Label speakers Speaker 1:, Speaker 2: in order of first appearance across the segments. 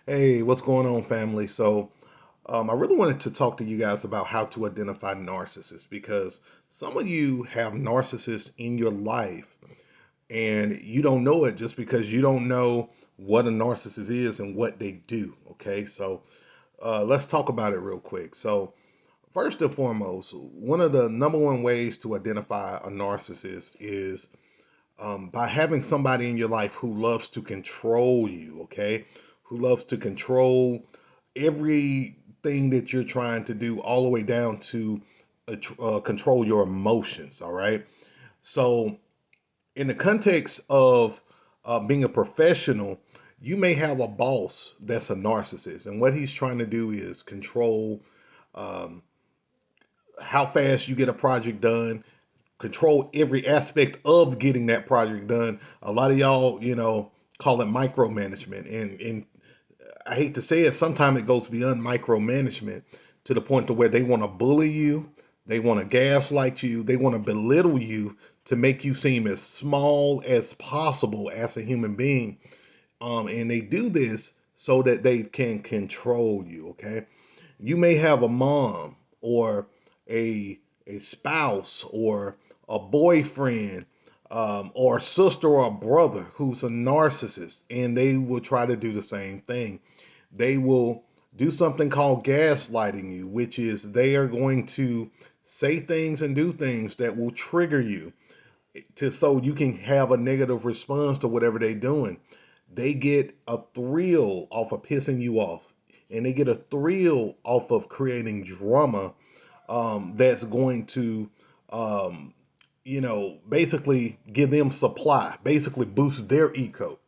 Speaker 1: Hey, what's going on, family? I really wanted to talk to you guys about how to identify narcissists because some of you have narcissists in your life and you don't know it just because you don't know what a narcissist is and what they do. Okay, let's talk about it real quick. First and foremost, one of the number one ways to identify a narcissist is by having somebody in your life who loves to control you, okay? Who loves to control everything that you're trying to do, all the way down to control your emotions, all right? So, in the context of being a professional, you may have a boss that's a narcissist, and what he's trying to do is control um, how fast you get a project done, control every aspect of getting that project done. A lot of y'all, call it micromanagement. And I hate to say it, sometimes it goes beyond micromanagement to the point to where they want to bully you, they want to gaslight you, they want to belittle you to make you seem as small as possible as a human being. And they do this so that they can control you. Okay, you may have a mom or a a spouse or a boyfriend or a sister or a brother who's a narcissist, and they will try to do the same thing. They will do something called gaslighting you, which is they are going to say things and do things that will trigger you to so you can have a negative response to whatever they're doing. They get a thrill off of pissing you off, and they get a thrill off of creating drama that's going to, um, basically give them supply, basically boost their ego,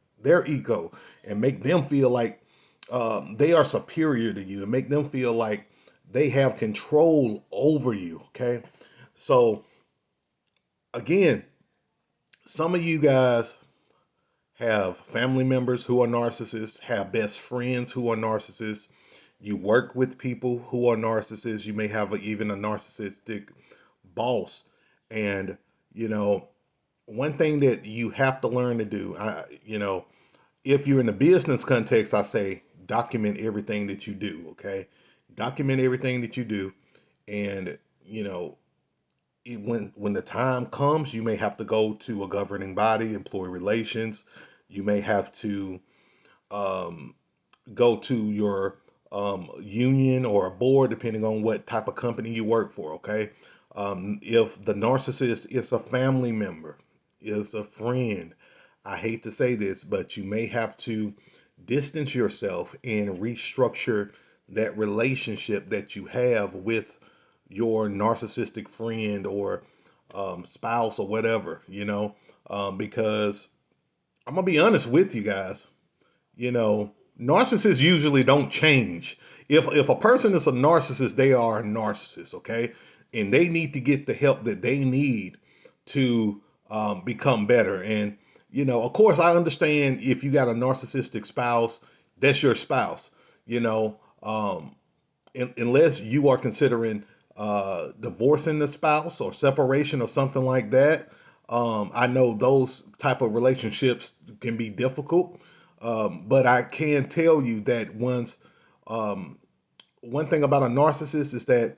Speaker 1: and make them feel like they are superior to you, and make them feel like they have control over you. Okay, so again, some of you guys have family members who are narcissists, have best friends who are narcissists. You work with people who are narcissists. You may have even a narcissistic boss. And, you know, one thing that you have to learn to do, if you're in the business context, I say document everything that you do, okay? Document everything that you do. And, you know, when the time comes, you may have to go to a governing body, employee relations. You may have to um, go to your union or a board, depending on what type of company you work for. Okay, if the narcissist is a family member, is a friend, I hate to say this, but you may have to distance yourself and restructure that relationship that you have with your narcissistic friend or spouse or whatever, because I'm gonna be honest with you guys. Narcissists usually don't change. If a person is a narcissist, they are a narcissist, okay? And they need to get the help that they need to become better. And of course, I understand if you got a narcissistic spouse, that's your spouse. You know, unless you are considering divorcing the spouse or separation or something like that. I know those type of relationships can be difficult, but I can tell you that um, one thing about a narcissist is that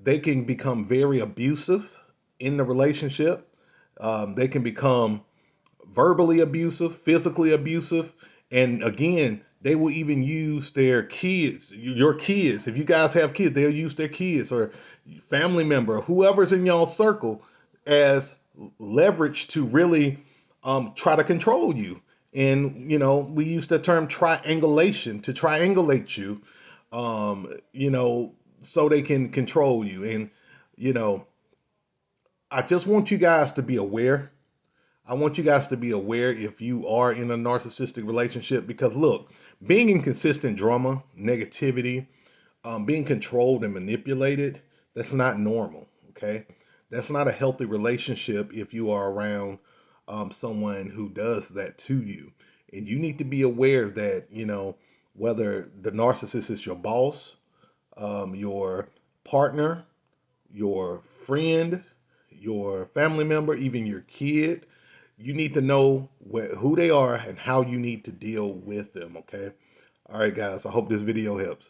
Speaker 1: they can become very abusive in the relationship. They can become verbally abusive, physically abusive, and again, they will even use their kids, your kids. If you guys have kids, they'll use their kids or family member, whoever's in y'all circle, as leverage to really try to control you. And we use the term triangulation to triangulate you, so they can control you. And you know, I just want you guys to be aware. I want you guys to be aware if you are in a narcissistic relationship, because look, being in consistent drama, negativity, being controlled and manipulated, that's not normal. Okay, that's not a healthy relationship if you are around someone who does that to you. And you need to be aware that whether the narcissist is your boss, your partner, your friend, your family member, even your kid, you need to know who they are and how you need to deal with them. Okay. All right, guys, I hope this video helps.